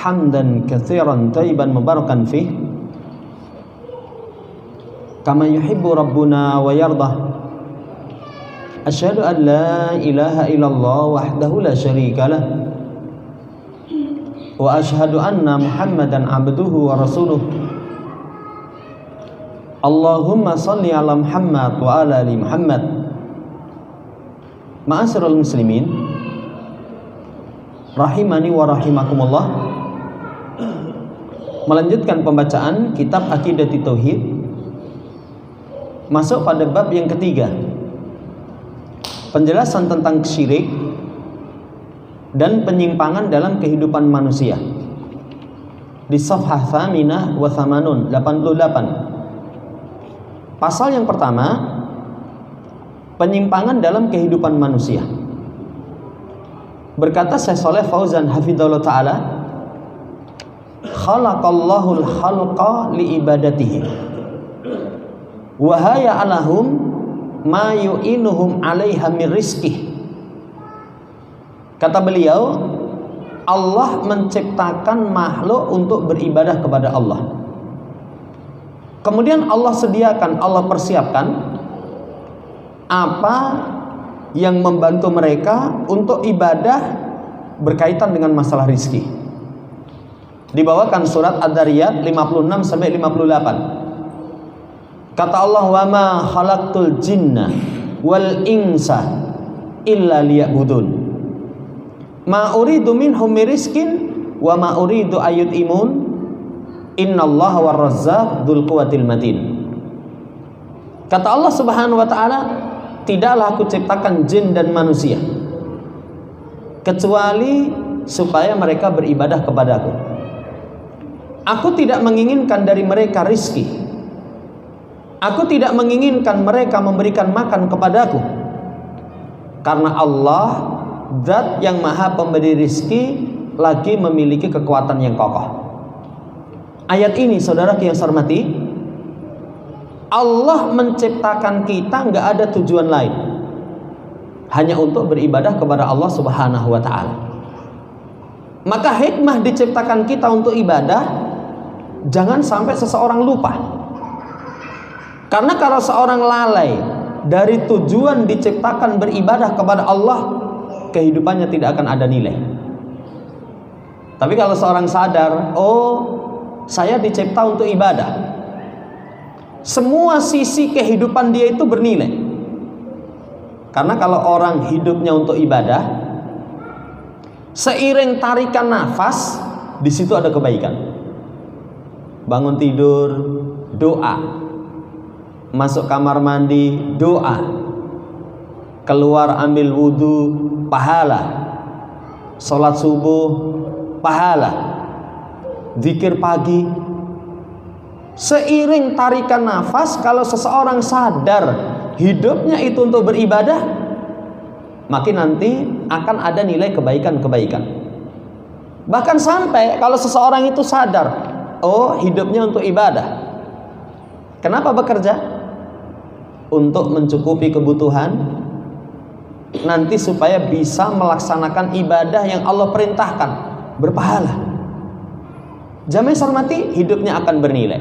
hamdan katsiran thayyiban mubarakan fih kama yuhibbu rabbuna wa yardah. Asyhadu an la ilaha illallah wahdahu la syarika lah wa asyhadu anna Muhammadan abduhu wa rasuluh. Allahumma salli ala Muhammad wa ala ali Muhammad. Ma'asyiral muslimin rahimani wa rahimakumullah. Melanjutkan pembacaan kitab Aqidatut Tauhid, masuk pada bab yang ketiga, penjelasan tentang syirik dan penyimpangan dalam kehidupan manusia. Di Shafhah Thaminah wa Thamanun 88. Pasal yang pertama, penyimpangan dalam kehidupan manusia. Berkata Syekh Shalih Fauzan hafizahullah taala, khalaqallahul khalqa li ibadatihi wa haya alahum ma yu'inuhum 'alaiha min rizqih. Kata beliau, Allah menciptakan makhluk untuk beribadah kepada Allah. Kemudian Allah sediakan, Allah persiapkan apa yang membantu mereka untuk ibadah berkaitan dengan masalah rizki. Dibawakan surat Ad-Dariyat 56 sampai 58. Kata Allah, wa ma khalaqtul jinna wal insa illa liya'budun. Ma uridu minhum miriskin wa ma uridu ayut'imun innallaha war-razzaq dzul quwwatil matin. Kata Allah Subhanahu wa taala, tidaklah aku ciptakan jin dan manusia kecuali supaya mereka beribadah kepadaku. Aku tidak menginginkan dari mereka rizki. Aku tidak menginginkan mereka memberikan makan kepadaku. Karena Allah, Zat yang maha pemberi rizki, lagi memiliki kekuatan yang kokoh. Ayat ini saudara yang saya hormati, Allah menciptakan kita nggak ada tujuan lain, hanya untuk beribadah kepada Allah Subhanahu wa ta'ala. Maka hikmah diciptakan kita untuk ibadah, jangan sampai seseorang lupa. Karena kalau seorang lalai dari tujuan diciptakan beribadah kepada Allah, kehidupannya tidak akan ada nilai. Tapi kalau seorang sadar, oh saya dicipta untuk ibadah, semua sisi kehidupan dia itu bernilai. Karena kalau orang hidupnya untuk ibadah, seiring tarikan nafas, di situ ada kebaikan. Bangun tidur, doa. Masuk kamar mandi, doa. Keluar ambil wudhu, pahala. Sholat subuh, pahala. Zikir pagi. Seiring tarikan nafas, kalau seseorang sadar hidupnya itu untuk beribadah, makin nanti akan ada nilai kebaikan-kebaikan. Bahkan sampai kalau seseorang itu sadar, oh hidupnya untuk ibadah. Kenapa bekerja? Untuk mencukupi kebutuhan, nanti supaya bisa melaksanakan ibadah yang Allah perintahkan, berpahala. Jamaah hormati, hidupnya akan bernilai.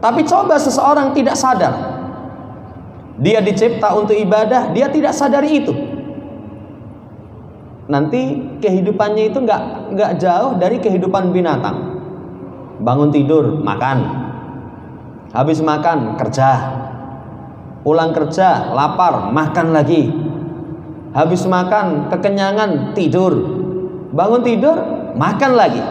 Tapi coba seseorang tidak sadar, dia dicipta untuk ibadah, dia tidak sadari itu, nanti kehidupannya itu nggak jauh dari kehidupan binatang. Bangun tidur, makan, habis makan kerja, pulang kerja lapar, makan lagi, habis makan kekenyangan, tidur, bangun tidur, makan lagi.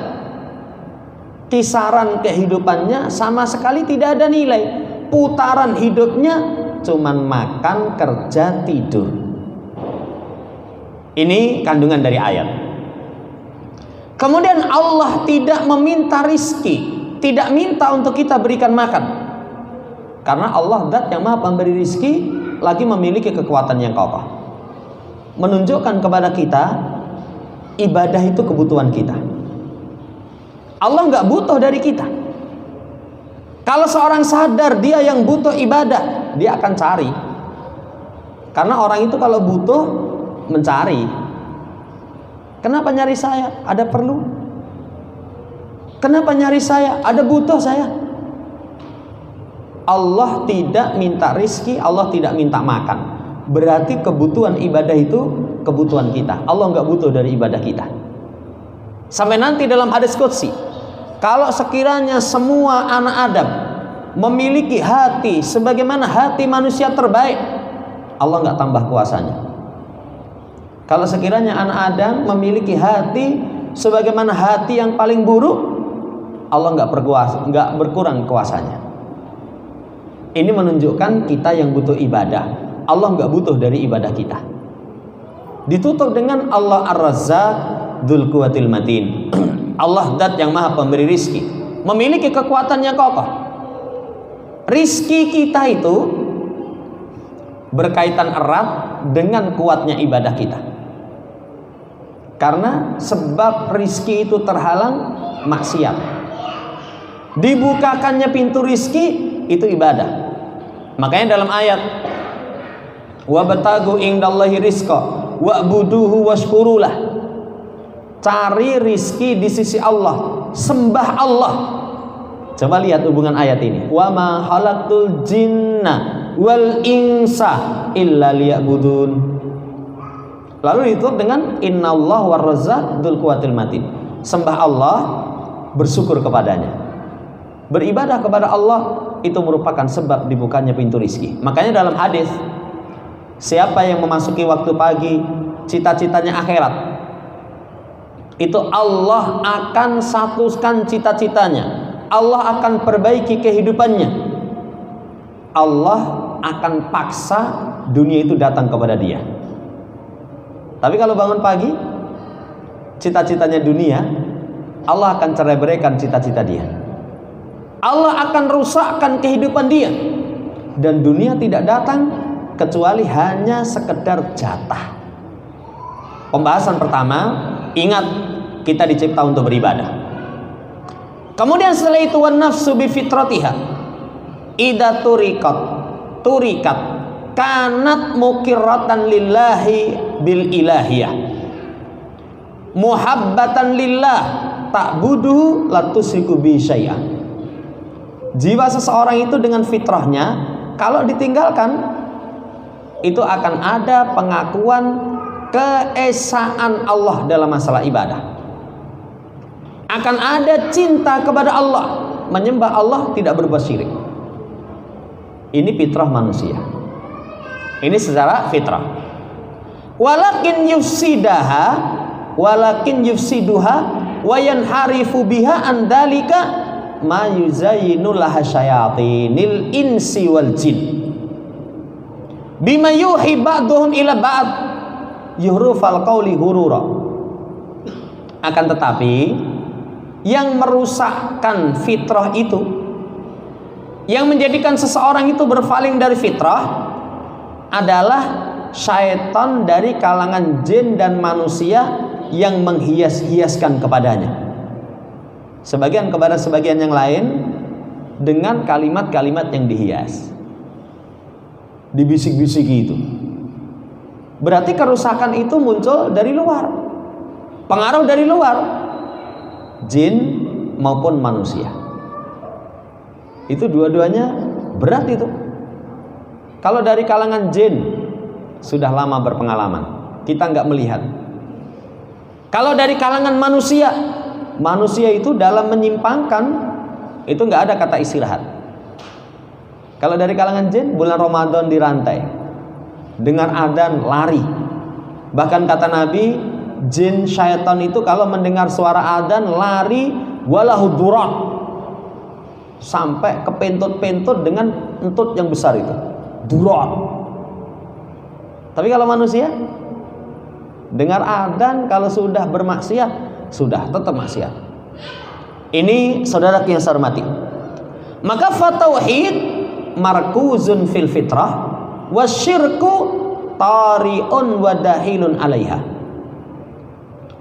Kisaran kehidupannya sama sekali tidak ada nilai. Putaran hidupnya cuman makan, kerja, tidur. Ini kandungan dari ayat. Kemudian Allah tidak meminta rizki, tidak minta untuk kita berikan makan, karena Allah Zat yang maha pemberi rizki, lagi memiliki kekuatan yang kokoh, menunjukkan kepada kita ibadah itu kebutuhan kita. Allah nggak butuh dari kita. Kalau seorang sadar dia yang butuh ibadah, dia akan cari. Karena orang itu kalau butuh mencari. Kenapa nyari saya? Ada perlu? Kenapa nyari saya? Ada butuh saya. Allah tidak minta rizki, Allah tidak minta makan. Berarti kebutuhan ibadah itu kebutuhan kita. Allah nggak butuh dari ibadah kita. Sampai nanti dalam hadis qudsi, kalau sekiranya semua anak Adam memiliki hati sebagaimana hati manusia terbaik, Allah nggak tambah kuasanya. Kalau sekiranya anak Adam memiliki hati sebagaimana hati yang paling buruk, Allah nggak berkurang kuasanya. Ini menunjukkan kita yang butuh ibadah. Allah nggak butuh dari ibadah kita. Ditutup dengan Allah Ar-Razzaq Dzul Quwwatil Matin. Allah zat yang maha pemberi rizki, memiliki kekuatan yang kokoh. Rizki kita itu berkaitan erat dengan kuatnya ibadah kita. Karena sebab rizki itu terhalang maksiat, dibukakannya pintu rizki itu ibadah. Makanya dalam ayat wabtagu indallahi rizqa wa'buduhu washkurulah, cari rizki di sisi Allah, sembah Allah. Coba lihat hubungan ayat ini, wa ma khalaqtul jinna wal insa illa liya'budun. Lalu ditutup dengan innallaha war-razzaq dzul quwwatil matin. Sembah Allah, bersyukur kepadanya, beribadah kepada Allah, itu merupakan sebab dibukanya pintu rizki. Makanya dalam hadis, siapa yang memasuki waktu pagi cita-citanya akhirat, itu Allah akan satukan cita-citanya, Allah akan perbaiki kehidupannya, Allah akan paksa dunia itu datang kepada dia. Tapi kalau bangun pagi cita-citanya dunia, Allah akan cerai-beraikan cita-cita dia, Allah akan rusakkan kehidupan dia, dan dunia tidak datang kecuali hanya sekedar jatah. Pembahasan pertama, ingat kita dicipta untuk beribadah. Kemudian setelah itu wan nafsu bi fitratiha idza turikat kanat mukirratan lillahi bil ilahiyah muhabbatan lillah ta'buduhu la tusyriku bi syai'an. Jiwa seseorang itu dengan fitrahnya, kalau ditinggalkan itu akan ada pengakuan keesaan Allah dalam masalah ibadah, akan ada cinta kepada Allah, menyembah Allah, tidak berbuat syirik. Ini fitrah manusia, ini secara fitrah. Walakin yufsiduha wa yanharifu biha an dalika ma yuzayyinu laha syayatinil insi wal jin bima yuhi ba'duhum ila ba'd yuhrufal qawli hurura. Akan tetapi yang merusakkan fitrah itu, yang menjadikan seseorang itu berpaling dari fitrah, adalah syaitan dari kalangan jin dan manusia yang menghias-hiaskan kepadanya. Sebagian kepada sebagian yang lain dengan kalimat-kalimat yang dihias, dibisik-bisiki itu. Berarti kerusakan itu muncul dari luar, pengaruh dari luar, jin maupun manusia. Itu dua-duanya berat itu. Kalau dari kalangan jin sudah lama berpengalaman, kita nggak melihat. Kalau dari kalangan manusia, manusia itu dalam menyimpangkan itu nggak ada kata istirahat. Kalau dari kalangan jin, bulan Ramadan dirantai, dengar adzan lari. Bahkan kata Nabi, jin syaitan itu kalau mendengar suara adzan lari walahu durat, sampai ke pentut-pentut dengan entut yang besar itu, durat. Tapi kalau manusia dengar adzan, kalau sudah bermaksiat, sudah tetap maksiat. Ini saudara yang saya hormati. Maka fatauhid markuzun fil fitrah wasyirku tari'un wa dahilun alaiha.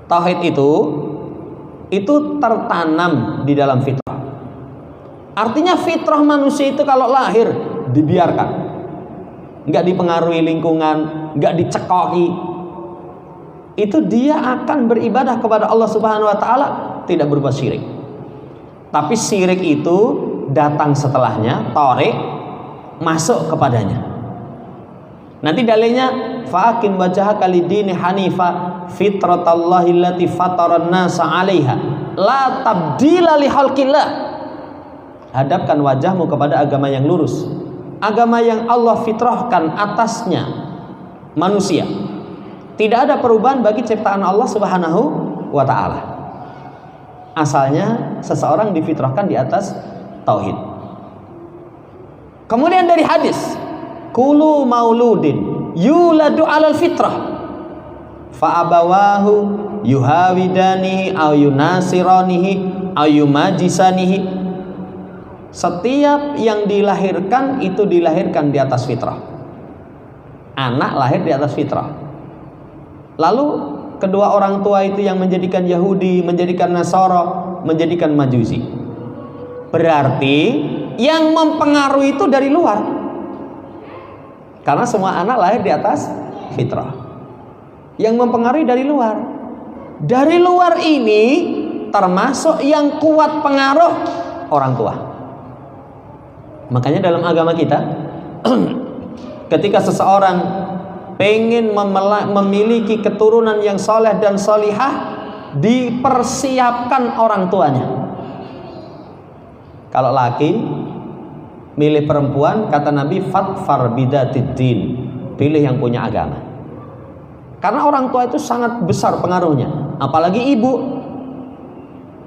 Tauhid itu tertanam di dalam fitrah. Artinya fitrah manusia itu kalau lahir dibiarkan, nggak dipengaruhi lingkungan, nggak dicekoki, itu dia akan beribadah kepada Allah Subhanahu wa taala, tidak berbuat syirik. Tapi syirik itu datang setelahnya, tarik masuk kepadanya. Nanti dalilnya faqim wajhaka lid-dini hanifa fitratallahi allati fataran nasa 'alaiha la tabdila li khalqillah. Hadapkan wajahmu kepada agama yang lurus, agama yang Allah fitrahkan atasnya manusia. Tidak ada perubahan bagi ciptaan Allah Subhanahu wa taala. Asalnya seseorang difitrahkan di atas tauhid. Kemudian dari hadis, kullu mauludin yuladu 'alal fitrah fa abawahu yuhawidanihi aw yunasiranihi aw yumajisanihi. Setiap yang dilahirkan itu dilahirkan di atas fitrah. Anak lahir di atas fitrah. Lalu kedua orang tua itu yang menjadikan Yahudi, menjadikan Nasara, menjadikan Majusi. Berarti yang mempengaruhi itu dari luar. Karena semua anak lahir di atas fitrah. Yang mempengaruhi dari luar. Dari luar ini termasuk yang kuat pengaruh orang tua. Makanya dalam agama kita ketika seseorang pengen memiliki keturunan yang soleh dan solihah, dipersiapkan orang tuanya. Kalau laki milih perempuan, kata Nabi, fatfar bidatid-din, pilih yang punya agama. Karena orang tua itu sangat besar pengaruhnya. Apalagi ibu.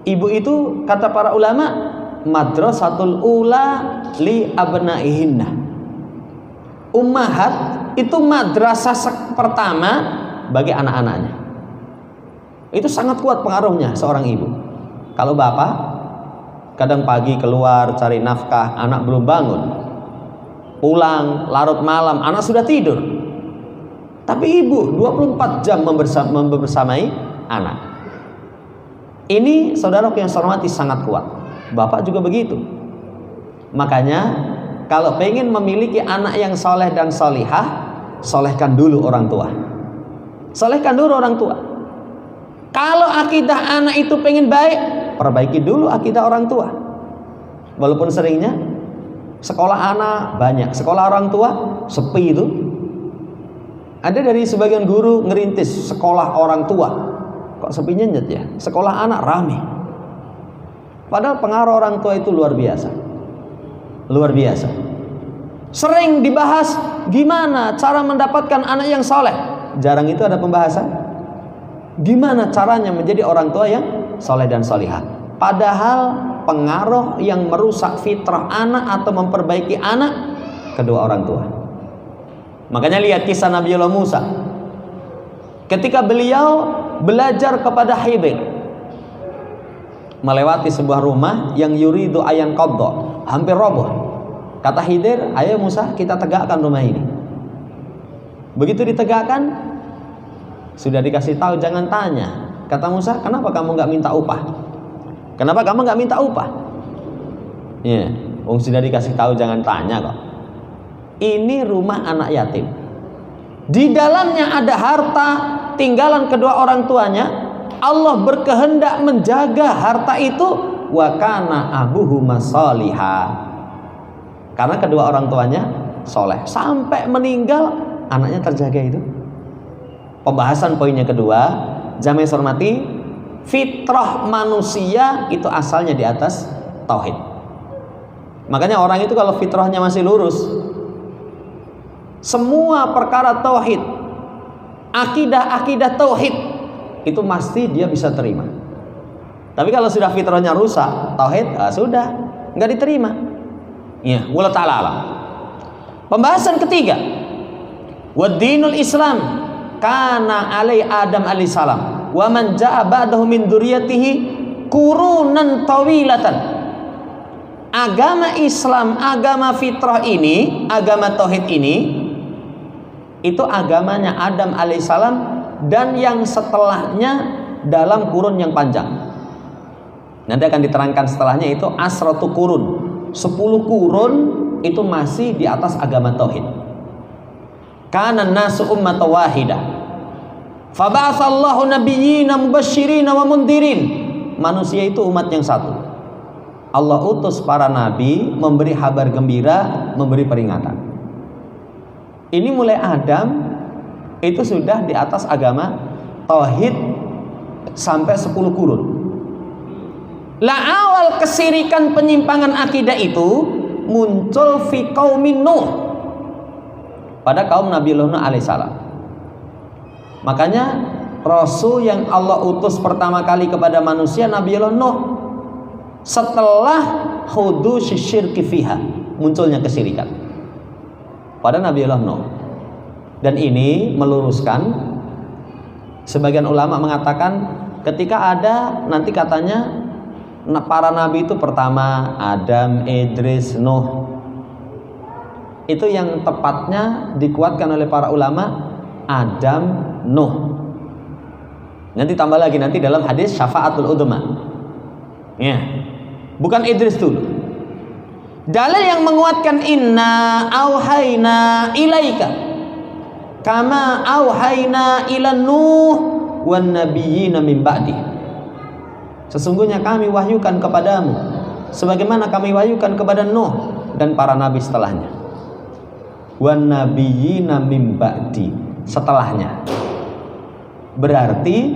Ibu itu kata para ulama, madrasatul ula li abnaihinna. Ummahat itu madrasah pertama bagi anak-anaknya. Itu sangat kuat pengaruhnya seorang ibu. Kalau bapak kadang pagi keluar cari nafkah, anak belum bangun, pulang larut malam, anak sudah tidur. Tapi ibu 24 jam membersamai anak. Ini saudaraku yang saya hormati sangat kuat. Bapak juga begitu. Makanya kalau pengen memiliki anak yang soleh dan solihah, solehkan dulu orang tua. Solehkan dulu orang tua. Kalau akidah anak itu pengen baik, perbaiki dulu akidah orang tua. Walaupun seringnya sekolah anak banyak, sekolah orang tua sepi itu. Ada dari sebagian guru ngerintis sekolah orang tua, kok sepinya nyet ya? Sekolah anak rame. Padahal pengaruh orang tua itu luar biasa. Luar biasa. Sering dibahas gimana cara mendapatkan anak yang soleh. Jarang itu ada pembahasan gimana caranya menjadi orang tua yang soleh dan solihah. Padahal pengaruh yang merusak fitrah anak atau memperbaiki anak kedua orang tua. Makanya lihat kisah Nabiullah Musa. Ketika beliau belajar kepada Khidir, melewati sebuah rumah yang yuridu ayan qadda, hampir roboh. Kata Khidir, ayo Musa kita tegakkan rumah ini. Begitu ditegakkan, sudah dikasih tahu jangan tanya. Kata Musa, kenapa kamu nggak minta upah? Kenapa kamu nggak minta upah? Ya, sudah dikasih tahu jangan tanya kok. Ini rumah anak yatim. Di dalamnya ada harta tinggalan kedua orang tuanya. Allah berkehendak menjaga harta itu, wa kana abuhuma sholiha. Karena kedua orang tuanya soleh, sampai meninggal anaknya terjaga itu. Pembahasan poinnya kedua, jamaah hormati, fitrah manusia itu asalnya di atas tauhid. Makanya orang itu kalau fitrahnya masih lurus, semua perkara tauhid, akidah tauhid itu pasti dia bisa terima. Tapi kalau sudah fitrahnya rusak, tauhid, sudah nggak diterima. Ya, wallahu ta'ala alam. Pembahasan ketiga, wad-dinul Islam kana alai Adam alaihissalam wa man jaa ba'dahu min dzurriyyatihi qurunan tawilatan. Agama Islam, agama fitrah ini, agama tauhid ini, itu agamanya Adam alaihissalam dan yang setelahnya dalam kurun yang panjang. Nanti akan diterangkan setelahnya itu asratu kurun, 10 kurun itu masih di atas agama tauhid. Kana nasu ummatan wahidah. Fa ba'atsallahu nabiyyina mubasysyirin wa mundhirin. Manusia itu umat yang satu. Allah utus para nabi memberi kabar gembira, memberi peringatan. Ini mulai Adam itu sudah di atas agama tauhid sampai 10 kurun. Lah awal kesirikan penyimpangan akidah itu muncul fi qaumin Nuh, pada kaum Nabi Nuh alaihissalam. Makanya Rasul yang Allah utus pertama kali kepada manusia Nabi Nuh. Setelah hudus syirki fiha, munculnya kesirikan pada Nabi Nuh. Dan ini meluruskan, sebagian ulama mengatakan ketika ada nanti katanya para nabi itu pertama Adam, Idris, Nuh. Itu yang tepatnya dikuatkan oleh para ulama Adam, Nuh. Nanti tambah lagi nanti dalam hadis syafaatul udhma. Ya. Bukan Idris dulu. Dalil yang menguatkan inna auhayna ilaika kama auhayna ila Nuh wan nabiyina min ba'di. Sesungguhnya kami wahyukan kepadamu sebagaimana kami wahyukan kepada Nuh dan para nabi setelahnya. Wan nabiyina min ba'di, setelahnya. Berarti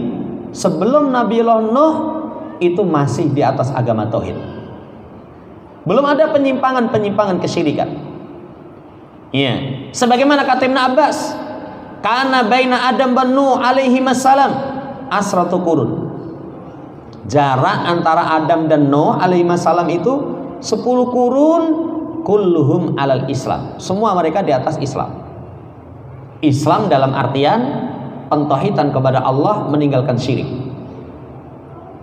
sebelum Nabi Nuh itu masih di atas agama tauhid. Belum ada penyimpangan kesyirikan. Iya. Sebagaimana kata Ibn Abbas, kana baina Adam dan Nuh alaihi wassalam asratu qurun. Jarak antara Adam dan Nuh alaihi wassalam itu 10 kurun, kulluhum alal Islam. Semua mereka di atas Islam. Islam dalam artian pentauhidan kepada Allah, meninggalkan syirik.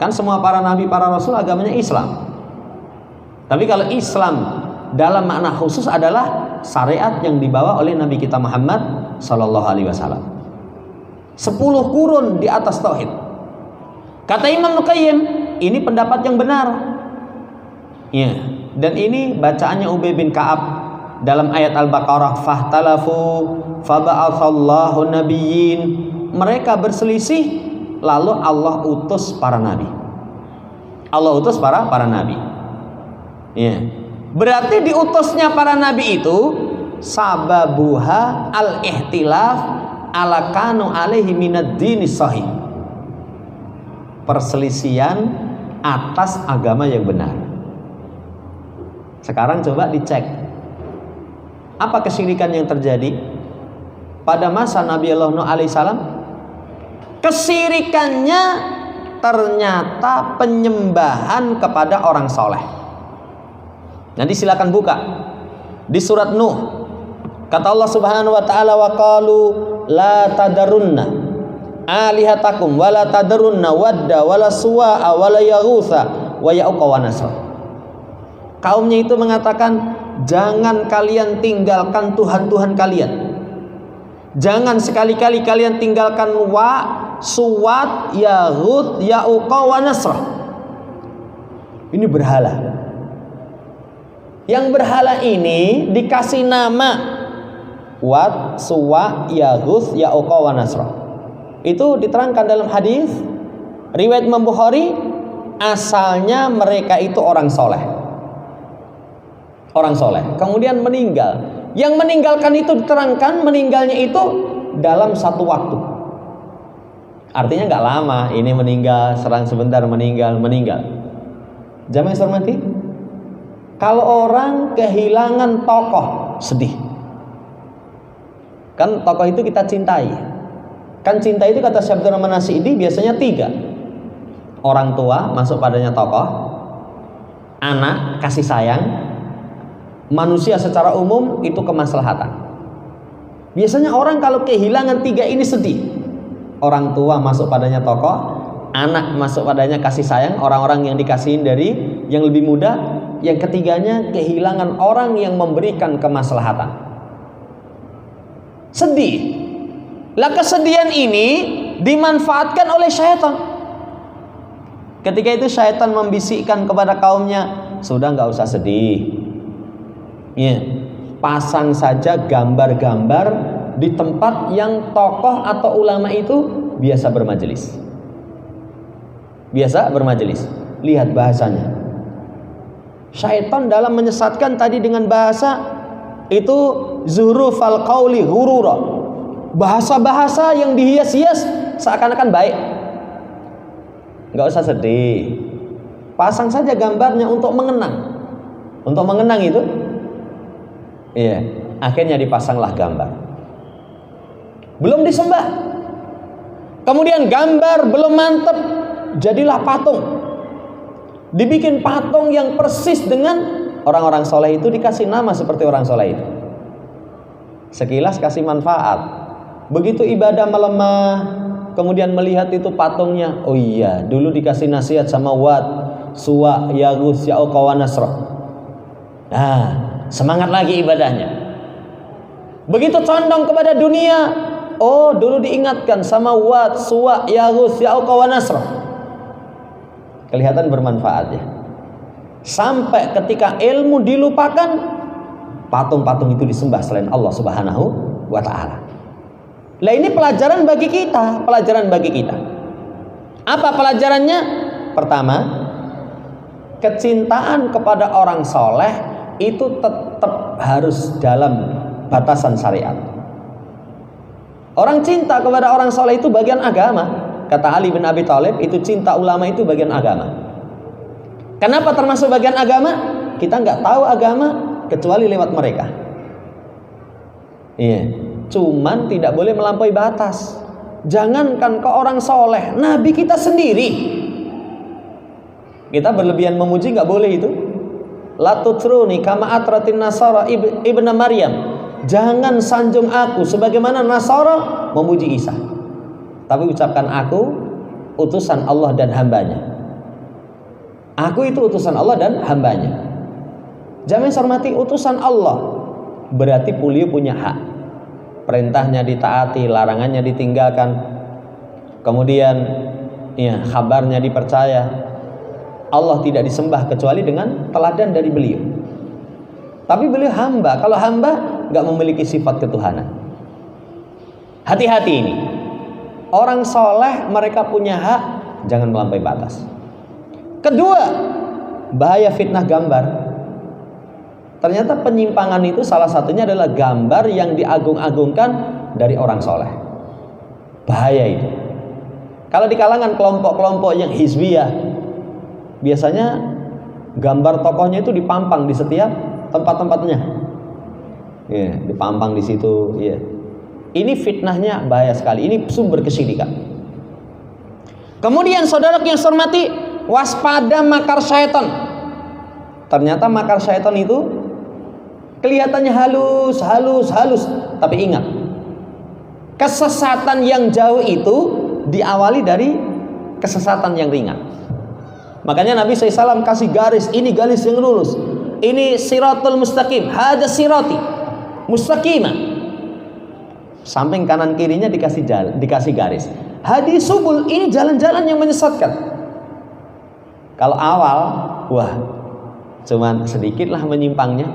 Kan semua para nabi, para rasul agamanya Islam. Tapi kalau Islam dalam makna khusus adalah syariat yang dibawa oleh Nabi kita Muhammad sallallahu alaihi wasallam. 10 kurun di atas tauhid. Kata Imam Nuqayyim, ini pendapat yang benar. Ya, dan ini bacaannya Ubay bin Ka'ab dalam ayat Al-Baqarah, fahtalafu faba'atsallahu nabiyyin. Mereka berselisih, lalu Allah utus para nabi. Allah utus para nabi. Ya. Berarti diutusnya para nabi itu sababuha al-ihtilaf ala kanu alaihi minad dini sahih. Perselisihan atas agama yang benar. Sekarang coba dicek apa kesyirikan yang terjadi pada masa Nabi Nuh alaihissalam. Kesyirikannya ternyata penyembahan kepada orang soleh. Nanti silakan buka di surat Nuh. Kata Allah Subhanahu wa taala, wa qalu la tadarunna alihatakum wa la tadarunna wadda wa la suwa'a wa la yaghutsa wa ya'uqa wa nasra. Kaumnya itu mengatakan, jangan kalian tinggalkan Tuhan-Tuhan kalian. Jangan sekali-kali kalian tinggalkan wa, suwat, yaghut, ya'uqa wa nasra. Ini berhala. Yang berhala ini dikasih nama wat, suwa, yaghut, ya'uqa wa nasra. Itu diterangkan dalam hadis riwayat Imam Bukhari, asalnya mereka itu orang soleh. Orang soleh, kemudian meninggal. Yang meninggalkan itu diterangkan meninggalnya itu dalam satu waktu. Artinya nggak lama, ini meninggal, serang sebentar meninggal. Jamaah yang hormati, kalau orang kehilangan tokoh sedih. Kan tokoh itu kita cintai. Kan cinta itu kata Syekh Abdul Rahman As-Sa'idi biasanya 3. Orang tua masuk padanya tokoh, anak kasih sayang, manusia secara umum itu kemaslahatan. Biasanya orang kalau kehilangan 3 ini sedih. Orang tua masuk padanya tokoh, anak masuk padanya kasih sayang, orang-orang yang dikasihin dari yang lebih muda, yang ketiganya kehilangan orang yang memberikan kemaslahatan. Sedih. Lah kesedihan ini dimanfaatkan oleh syaitan. Ketika itu syaitan membisikkan kepada kaumnya, sudah nggak usah sedih. Ya, pasang saja gambar-gambar di tempat yang tokoh atau ulama itu biasa bermajelis. Lihat bahasanya. Syaitan dalam menyesatkan tadi dengan bahasa itu zuhrufal qauli ghurura. Bahasa-bahasa yang dihias-hias seakan-akan baik. Enggak usah sedih. Pasang saja gambarnya untuk mengenang. Untuk mengenang itu, iya, akhirnya dipasanglah gambar. Belum disembah. Kemudian gambar belum mantap, jadilah patung. Dibikin patung yang persis dengan orang-orang soleh itu, dikasih nama seperti orang soleh itu. Sekilas kasih manfaat. Begitu ibadah melemah, kemudian melihat itu patungnya, oh iya, dulu dikasih nasihat sama Wat, Suwa, Yagus, Ya'uqa wa Nasra. Nah, semangat lagi ibadahnya. Begitu condong kepada dunia, oh dulu diingatkan sama Wat, Suwa, Yagus, Ya'uqa wa Nasra. Kelihatan bermanfaat ya. Sampai ketika ilmu dilupakan, patung-patung itu disembah selain Allah Subhanahu wa ta'ala. Lah ini pelajaran bagi kita, pelajaran bagi kita. Apa pelajarannya? Pertama, kecintaan kepada orang soleh itu tetap harus dalam batasan syariat. Orang cinta kepada orang soleh itu bagian agama. Kata Ali bin Abi Thalib, itu cinta ulama itu bagian agama. Kenapa termasuk bagian agama? Kita nggak tahu agama kecuali lewat mereka. Iya, cuman tidak boleh melampaui batas. Jangankan ke orang soleh, Nabi kita sendiri. Kita berlebihan memuji nggak boleh itu. La tutruni kama atratin Nasara ibna Maryam. Jangan sanjung aku sebagaimana Nasara memuji Isa. Tapi ucapkan aku utusan Allah dan hambanya. Aku itu utusan Allah dan hambanya. Jangan hormati utusan Allah. Berarti beliau punya hak. Perintahnya ditaati, larangannya ditinggalkan. Kemudian ya, kabarnya dipercaya. Allah tidak disembah kecuali dengan teladan dari beliau. Tapi beliau hamba. Kalau hamba nggak memiliki sifat ketuhanan. Hati-hati ini. Orang soleh mereka punya hak, jangan melampaui batas. Kedua, bahaya fitnah gambar. Ternyata penyimpangan itu salah satunya adalah gambar yang diagung-agungkan dari orang soleh. Bahaya itu. Kalau di kalangan kelompok-kelompok yang hizbiyah, biasanya gambar tokohnya itu dipampang di setiap tempat-tempatnya. Ya, dipampang di situ. Ya. Ini fitnahnya bahaya sekali. Ini sumber kesyirikan. Kemudian saudara yang saya hormati, waspada makar syaitan. Ternyata makar syaitan itu kelihatannya halus. Tapi ingat, kesesatan yang jauh itu diawali dari kesesatan yang ringan. Makanya Nabi SAW kasih garis, ini garis yang lurus. Ini siratul mustaqim, hada sirati mustaqimah. Samping kanan kirinya dikasih garis. Hadis subul, ini jalan-jalan yang menyesatkan. Kalau awal, wah, cuman sedikitlah menyimpangnya.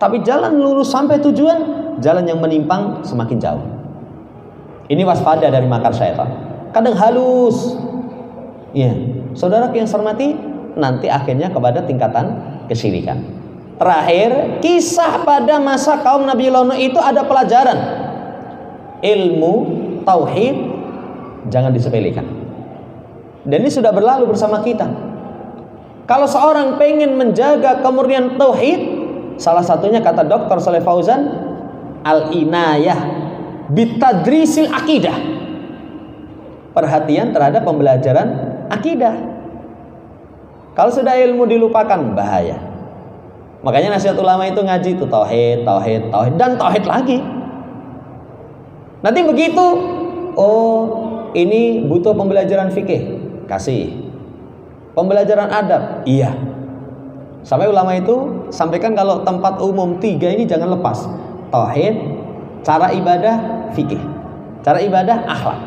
Tapi jalan lurus sampai tujuan, jalan yang menyimpang semakin jauh. Ini waspada dari makar syaitan. Kadang halus. Ya, saudara yang saya hormati, nanti akhirnya kepada tingkatan kesyirikan. Terakhir, kisah pada masa kaum Nabi Nuh itu ada pelajaran. Ilmu tauhid jangan disepelekan. Dan ini sudah berlalu bersama kita. Kalau seorang pengen menjaga kemurnian tauhid, salah satunya kata Dr. Shalih Fauzan, al-inayah bitadrisil akidah. Perhatian terhadap pembelajaran akidah. Kalau sudah ilmu dilupakan, bahaya. Makanya nasihat ulama itu ngaji itu tauhid dan tauhid lagi. Nanti begitu, oh ini butuh pembelajaran fikih, kasih. Pembelajaran adab, iya. Sampai ulama itu sampaikan kalau tempat umum 3 ini jangan lepas. Tauhid, cara ibadah, fikih. Cara ibadah, akhlak.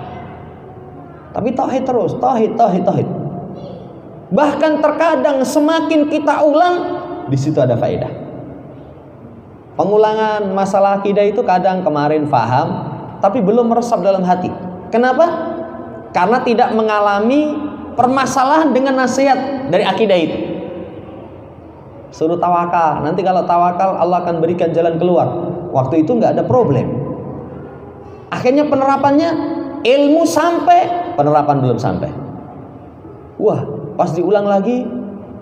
Tapi tauhid terus, tauhid. Bahkan terkadang semakin kita ulang, di situ ada faedah. Pengulangan masalah akidah itu kadang kemarin paham, tapi belum meresap dalam hati. Kenapa? Karena tidak mengalami permasalahan dengan nasihat dari akidah itu. Suruh tawakal. Nanti kalau tawakal Allah akan berikan jalan keluar. Waktu itu nggak ada problem. Akhirnya penerapannya ilmu sampai, penerapan belum sampai. Wah, pas diulang lagi,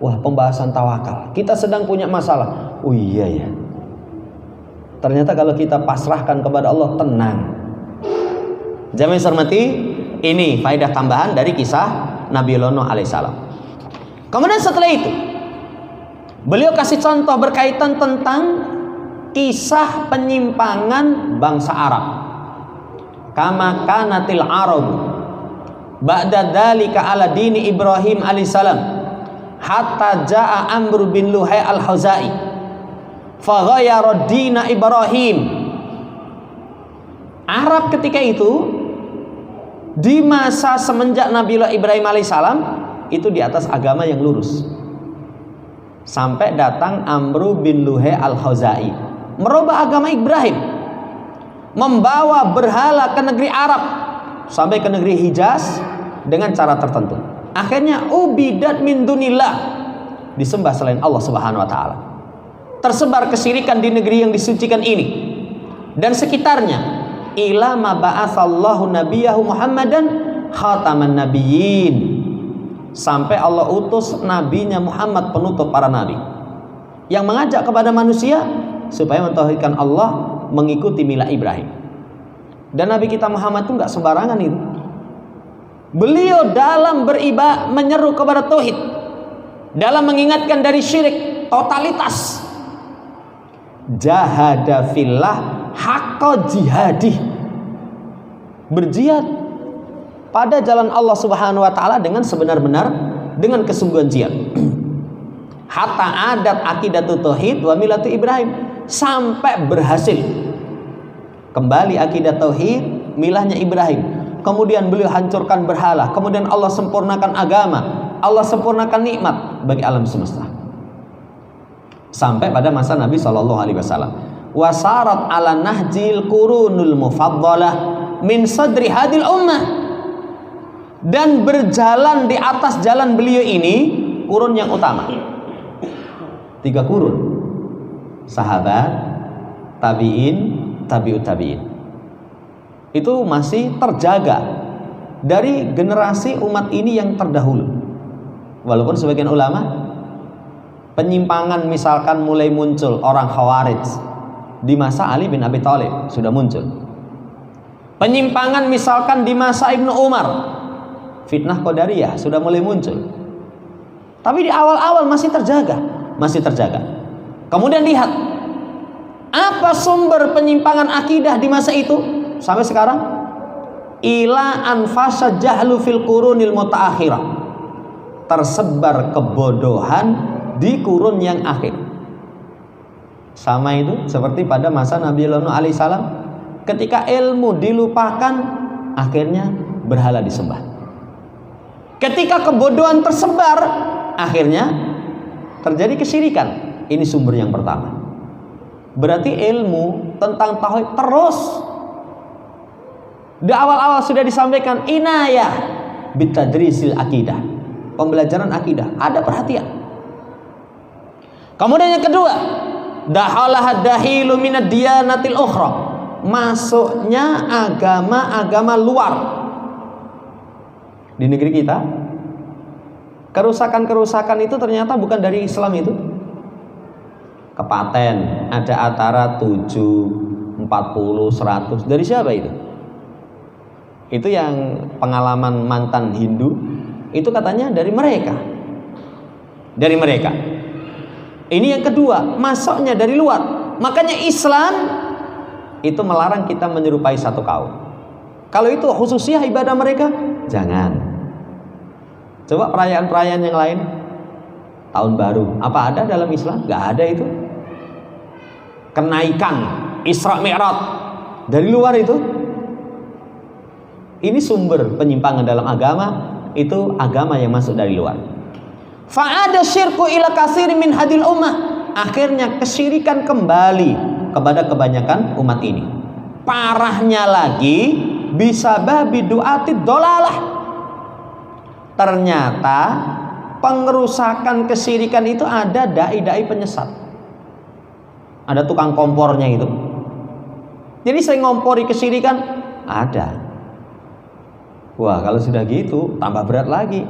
wah pembahasan tawakal. Kita sedang punya masalah. Oh iya ya. Ternyata kalau kita pasrahkan kepada Allah, tenang. Jamaah hormati, ini faedah tambahan dari kisah Nabi Nuh alaihissalam. Kemudian setelah itu, beliau kasih contoh berkaitan tentang kisah penyimpangan bangsa Arab. Kama kanatil Arab ba'da dzalika ala dini Ibrahim alaihissalam hatta jaa Amr bin Luhai al-Khuzai fa ghayyara dina Ibrahim. Arab ketika itu di masa semenjak Nabiullah Ibrahim alaihissalam itu di atas agama yang lurus. Sampai datang Amr bin Luhai al-Khuzai merubah agama Ibrahim, membawa berhala ke negeri Arab sampai ke negeri Hijaz dengan cara tertentu. Akhirnya ubidat min dunillah, disembah selain Allah Subhanahu wa taala. Tersebar kesyirikan di negeri yang disucikan ini dan sekitarnya. Ila ma ba'atsallahu nabiyahu Muhammadan khataman nabiyyin, sampai Allah utus nabinya Muhammad penutup para nabi yang mengajak kepada manusia supaya mentauhidkan Allah, mengikuti milah Ibrahim. Dan Nabi kita Muhammad itu nggak sembarangan itu. Beliau dalam beribadah menyeru kepada tauhid, dalam mengingatkan dari syirik totalitas. Jahada fillah haqqa jihadih, berjihad pada jalan Allah Subhanahu wa taala dengan sebenar-benar, dengan kesungguhan jihad. Hatta adat akidatu tauhid wa millatu Ibrahim, sampai berhasil kembali akidah tauhid milahnya Ibrahim. Kemudian beliau hancurkan berhala, kemudian Allah sempurnakan agama, Allah sempurnakan nikmat bagi alam semesta. Sampai pada masa Nabi SAW. Wasarat ala nahjil qurunul mufaddalah min sadri hadil ummah, dan berjalan di atas jalan beliau ini kurun yang utama. 3 kurun: sahabat, tabi'in, tabi'ut tabi'in. Itu masih terjaga dari generasi umat ini yang terdahulu. Walaupun sebagian ulama, penyimpangan misalkan mulai muncul orang Khawarij di masa Ali bin Abi Thalib sudah muncul. Penyimpangan misalkan di masa Ibnu Umar, fitnah Qadariyah sudah mulai muncul. Tapi di awal-awal masih terjaga, masih terjaga. Kemudian lihat apa sumber penyimpangan akidah di masa itu sampai sekarang. Ila anfasa jahlu fil qurunil mutaakhirah, tersebar kebodohan di kurun yang akhir. Sama itu seperti pada masa Nabi Nuh alaihissalam, ketika ilmu dilupakan, akhirnya berhala disembah. Ketika kebodohan tersebar, akhirnya terjadi kesyirikan. Ini sumber yang pertama. Berarti ilmu tentang tauhid terus di awal-awal sudah disampaikan inayah bitadrisil akidah, pembelajaran akidah, ada perhatian. Kemudian yang kedua, dahalah dahilu minad diyanatil ukhra, masuknya agama-agama luar di negeri kita. Kerusakan-kerusakan itu ternyata bukan dari Islam itu. Kepaten ada antara 7, 40, 100. Dari siapa itu? Itu yang pengalaman mantan Hindu, itu katanya dari mereka. Dari mereka. Ini yang kedua, masuknya dari luar. Makanya Islam itu melarang kita menyerupai satu kaum. Kalau itu khususnya ibadah mereka, jangan. Coba perayaan-perayaan yang lain, tahun baru, apa ada dalam Islam? Gak ada itu. Kenaikan Isra Mi'raj dari luar itu. Ini sumber penyimpangan dalam agama, itu agama yang masuk dari luar. Fa'ada syirku ila katsir min hadil ummah, akhirnya kesyirikan kembali kepada kebanyakan umat ini. Parahnya lagi, bisa babi du'atid dolalah. Ternyata pengerusakan kesyirikan itu ada dai-dai penyesat. Ada tukang kompornya itu. Jadi saya ngompori kesyirikan ada. Wah, kalau sudah gitu tambah berat lagi.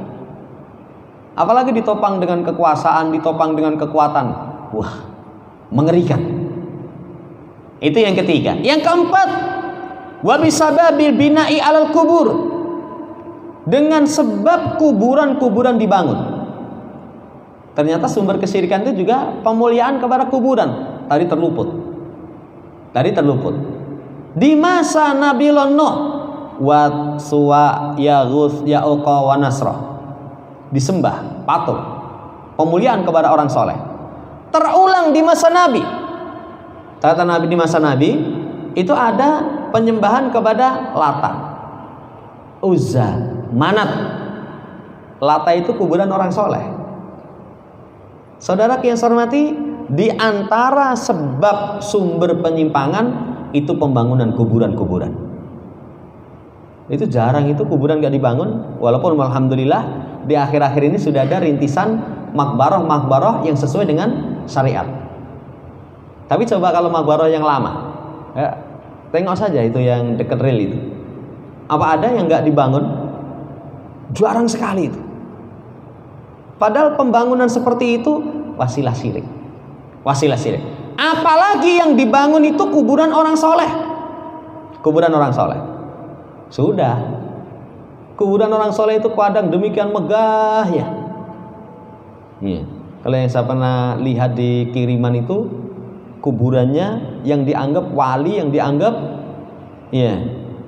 Apalagi ditopang dengan kekuasaan, ditopang dengan kekuatan. Wah, mengerikan. Itu yang ketiga. Yang keempat, wa bisababil bina'i alal kubur. Dengan sebab kuburan-kuburan dibangun. Ternyata sumber kesyirikan itu juga pemuliaan kepada kuburan. Tadi terluput. Di masa Nabi Nuh, wa suwa yaghus ya'uqa wa nasra, disembah patung, pemuliaan kepada orang soleh. Terulang di masa Nabi. Kata Nabi, di masa Nabi itu ada penyembahan kepada Lata, Uzza, Manat. Lata itu kuburan orang soleh. Saudara yang saya hormati, di antara sebab sumber penyimpangan itu pembangunan kuburan-kuburan. Itu jarang itu kuburan gak dibangun. Walaupun alhamdulillah di akhir-akhir ini sudah ada rintisan makbaroh yang sesuai dengan syariat. Tapi coba kalau makbaroh yang lama, ya, tengok saja itu yang dekat rel itu. Apa ada yang gak dibangun? Jarang sekali itu. Padahal pembangunan seperti itu wasilah syirik. Apalagi yang dibangun itu kuburan orang soleh. Sudah. Kuburan orang soleh itu kadang demikian megah ya. Iya. Kalau yang saya pernah lihat di kiriman itu, kuburannya yang dianggap wali, yang dianggap ya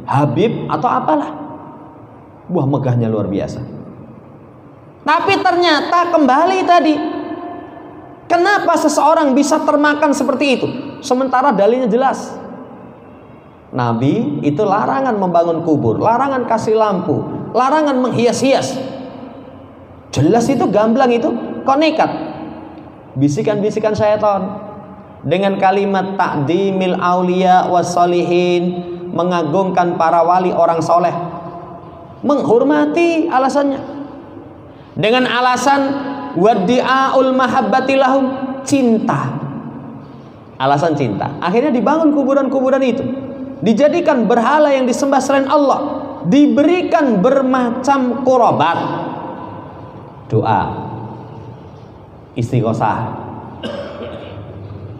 habib atau apalah. Wah, megahnya luar biasa. Tapi ternyata kembali tadi, kenapa seseorang bisa termakan seperti itu? Sementara dalilnya jelas. Nabi itu larangan membangun kubur, larangan kasih lampu, larangan menghias-hias. Jelas itu, gamblang itu. Kok nekat? Bisikan-bisikan syaitan dengan kalimat ta'dimil auliya wassalihin, mengagungkan para wali orang soleh, menghormati alasannya. Dengan alasan waddi'aul mahabbati lahum, cinta. Alasan cinta. Akhirnya dibangun kuburan-kuburan itu. Dijadikan berhala yang disembah selain Allah. Diberikan bermacam qurbat. Doa, istighosah.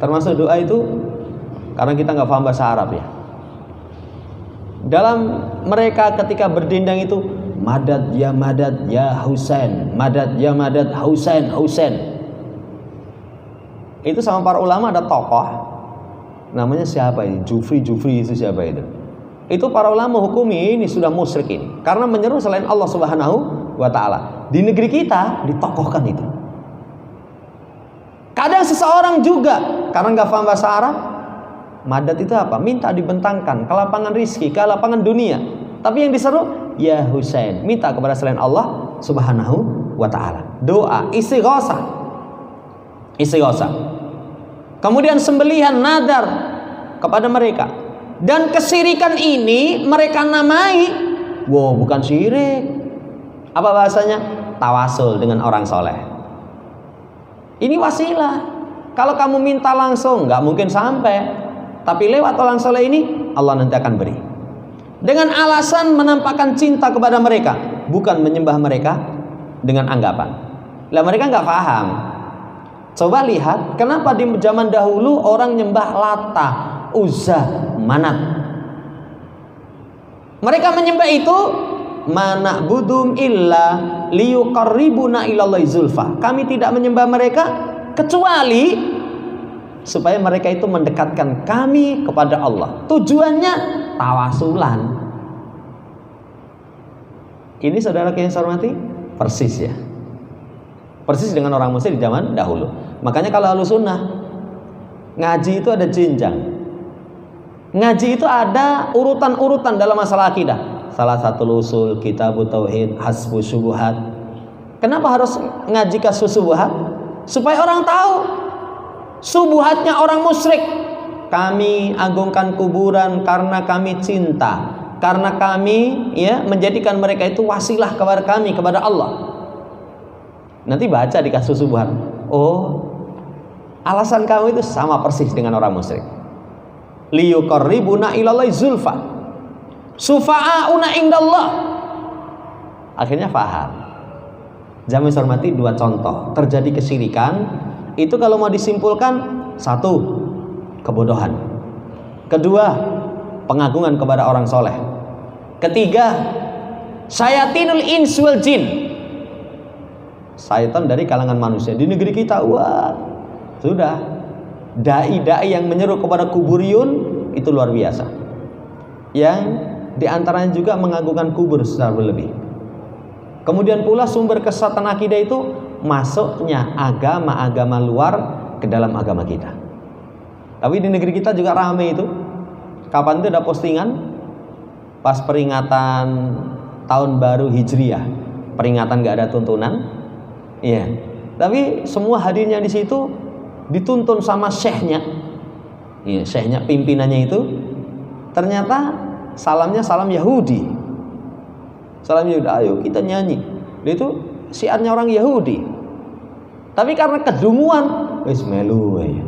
Termasuk doa itu, karena kita nggak paham bahasa Arab ya. Dalam mereka ketika berdendang itu, madad ya Husain, madad ya madad Husain. Itu sama para ulama ada tokoh namanya siapa ini? Jufri itu siapa itu? Itu para ulama hukumi ini sudah musyrikin karena menyeru selain Allah Subhanahu wa taala. Di negeri kita ditokohkan itu. Kadang seseorang juga karena nggak paham bahasa Arab, madad itu apa? Minta dibentangkan ke lapangan rizki, ke lapangan dunia. Tapi yang diseru ya Husain, minta kepada selain Allah Subhanahu wa taala. Doa, istighosah. Kemudian sembelihan nadar kepada mereka. Dan kesyirikan ini mereka namai, wow, bukan syirik. Apa bahasanya? Tawasul dengan orang soleh. Ini wasilah. Kalau kamu minta langsung nggak mungkin sampai. Tapi lewat orang soleh ini Allah nanti akan beri. Dengan alasan menampakkan cinta kepada mereka, bukan menyembah mereka dengan anggapan. Lah mereka nggak paham. Coba lihat, kenapa di zaman dahulu orang nyembah Lata, Uzza, Manat. Mereka menyembah itu, mana budum illa liyuqarribuna ilallahi zulfa. Kami tidak menyembah mereka kecuali supaya mereka itu mendekatkan kami kepada Allah. Tujuannya tawasulan. Ini saudara yang saya hormati, persis ya. Persis dengan orang musyrik di zaman dahulu. Makanya kalau Ahlus Sunnah ngaji itu ada jenjang. Ngaji itu ada urutan-urutan dalam masalah akidah. Salah satu usul Kitabut Tauhid, Hasbu Syubuhat. Kenapa harus ngaji Kasfu Syubuhat? Supaya orang tahu subuhatnya orang musyrik. Kami agungkan kuburan karena kami cinta, karena kami ya menjadikan mereka itu wasilah kepada kami, kepada Allah. Nanti baca di kasus subuhan. Oh, alasan kamu itu sama persis dengan orang musyrik. Liyuqarribuna ilallahi zulfa sufa'auna indallah. Akhirnya paham. Jamaah hormati, dua contoh terjadi kesyirikan itu kalau mau disimpulkan, satu, kebodohan. Kedua, pengagungan kepada orang soleh. Ketiga, syayatinul ins wal jin, syaitan dari kalangan manusia. Di negeri kita, wah, sudah dai-dai yang menyeru kepada kuburiyun itu luar biasa. Yang diantaranya juga mengagungkan kubur secara berlebih. Kemudian pula sumber kesesatan akidah itu masuknya agama-agama luar ke dalam agama kita. Tapi di negeri kita juga ramai itu. Kapan itu ada postingan pas peringatan tahun baru Hijriah, peringatan gak ada tuntunan. Iya. Tapi semua hadirnya di situ dituntun sama syekhnya. Iya, syekhnya, pimpinannya itu ternyata salamnya salam Yahudi. Salam Yahudi, ayo kita nyanyi. Itu syiarnya orang Yahudi. Tapi karena kedunguan, wis melu ya.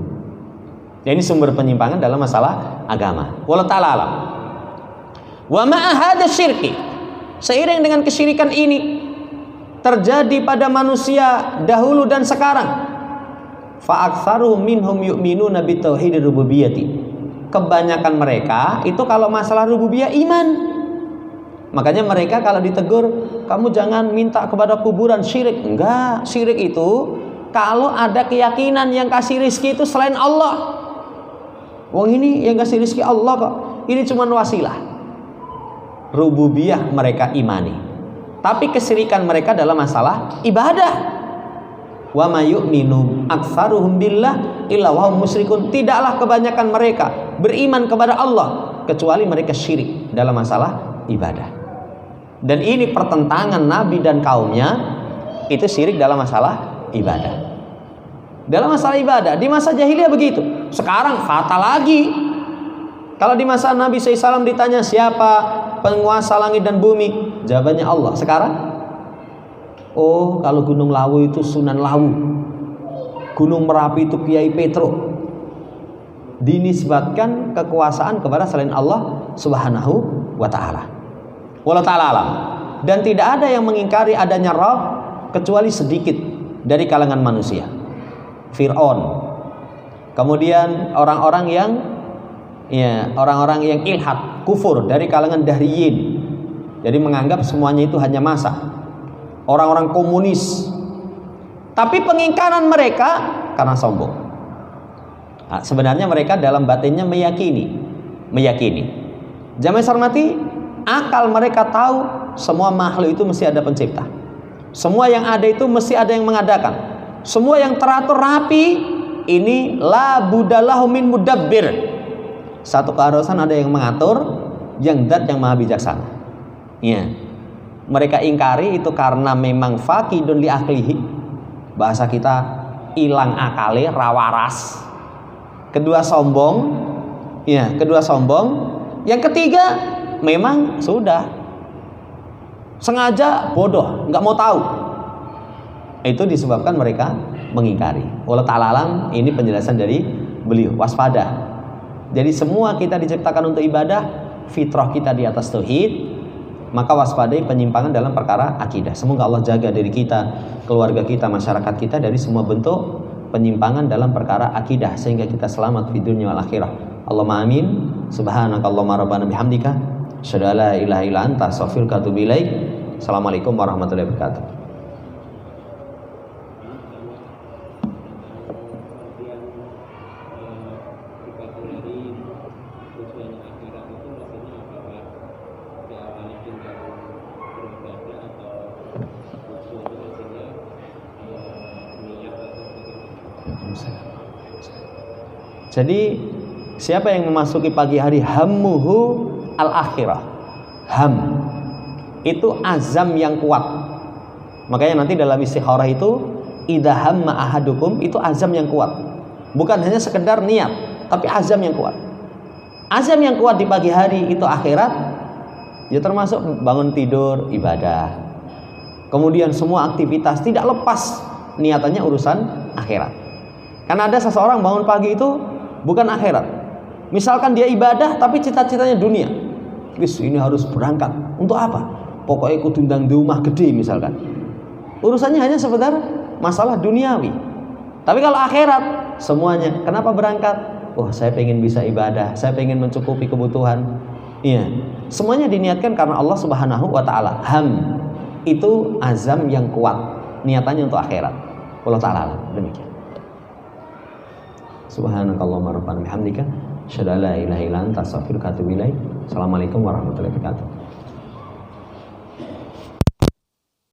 Ini sumber penyimpangan dalam masalah agama. Wallahu ta'ala alam. Wa ma'a hadza syirki, seiring dengan kesyirikan ini terjadi pada manusia dahulu dan sekarang, fa aktsaruhum minhum yu'minuna bi tauhidir rububiyyati. Kebanyakan mereka itu kalau masalah rububiyah iman. Makanya mereka kalau ditegur, kamu jangan minta kepada kuburan, syirik. Enggak, syirik itu kalau ada keyakinan yang kasih rizki itu selain Allah. Wong ini yang kasih rizki Allah kok. Ini cuma wasilah. Rububiyah mereka imani. Tapi kesyirikan mereka dalam masalah ibadah. Wa may yu'minu aktsaruhum billah illa wa hum musyrikun. Tidaklah kebanyakan mereka beriman kepada Allah kecuali mereka syirik dalam masalah ibadah. Dan ini pertentangan Nabi dan kaumnya, itu syirik dalam masalah ibadah. Dalam masalah ibadah, di masa jahiliyah begitu. Sekarang fatal lagi. Kalau di masa Nabi SAW ditanya siapa penguasa langit dan bumi, jawabannya Allah. Sekarang, oh kalau Gunung Lawu itu Sunan Lawu, Gunung Merapi itu Kiai Petro. Dinisbatkan kekuasaan kepada selain Allah Subhanahu wa ta'ala. Wallahu ta'ala alam. Dan tidak ada yang mengingkari adanya Rabb kecuali sedikit dari kalangan manusia. Fir'aun, kemudian orang-orang yang ilhad, kufur dari kalangan dahriyin, jadi menganggap semuanya itu hanya masa. Orang-orang komunis, tapi pengingkaran mereka karena sombong. Nah, sebenarnya mereka dalam batinnya meyakini. Jamaah hormati, akal mereka tahu semua makhluk itu mesti ada pencipta. Semua yang ada itu mesti ada yang mengadakan. Semua yang teratur rapi, ini la budalahu min mudabbir. Satu keharusan ada yang mengatur, yang zat yang maha bijaksana. Ya. Mereka ingkari itu karena memang faqidun li aklihi. Bahasa kita hilang akale, rawaras. Kedua sombong. Ya, kedua sombong. Yang ketiga memang sudah sengaja bodoh, nggak mau tahu. Itu disebabkan mereka mengingkari. Wallahu ta'ala alam, ini penjelasan dari beliau. Waspada. Jadi semua kita diciptakan untuk ibadah, fitrah kita di atas tauhid, maka waspadai penyimpangan dalam perkara akidah. Semoga Allah jaga diri kita, keluarga kita, masyarakat kita dari semua bentuk penyimpangan dalam perkara akidah sehingga kita selamat di dunia wal akhirah. Allahumma amin. Subhanakallahumma rabbana bihamdika asyhadu an la ilaha illa anta astaghfiruka wa atubu ilaik. Assalamualaikum warahmatullahi wabarakatuh. Jadi siapa yang memasuki pagi hari hammuhu al-akhirah, ham itu azam yang kuat. Makanya nanti dalam istikharah itu idza hamma ahadukum, itu azam yang kuat. Bukan hanya sekedar niat, tapi azam yang kuat. Azam yang kuat di pagi hari itu akhirat. Ya termasuk bangun tidur ibadah. kemudian semua aktivitas, tidak lepas niatannya urusan akhirat. Karena ada seseorang bangun pagi itu bukan akhirat. Misalkan dia ibadah tapi cita-citanya dunia. Wis ini harus berangkat. Untuk apa? Pokoknya ikut undang di rumah gede misalkan. Urusannya hanya sekedar masalah duniawi. Tapi kalau akhirat semuanya. Kenapa berangkat? Oh, saya pengen bisa ibadah, saya pengen mencukupi kebutuhan. Iya. Semuanya diniatkan karena Allah Subhanahu wa taala. Ham itu azam yang kuat, niatannya untuk akhirat. Allah taala demikian. Subhanakallahumma rabbana bihamdika asyhadu an la ilaha illa anta astaghfiruka wa atubu ilaik. Assalamualaikum warahmatullahi wabarakatuh.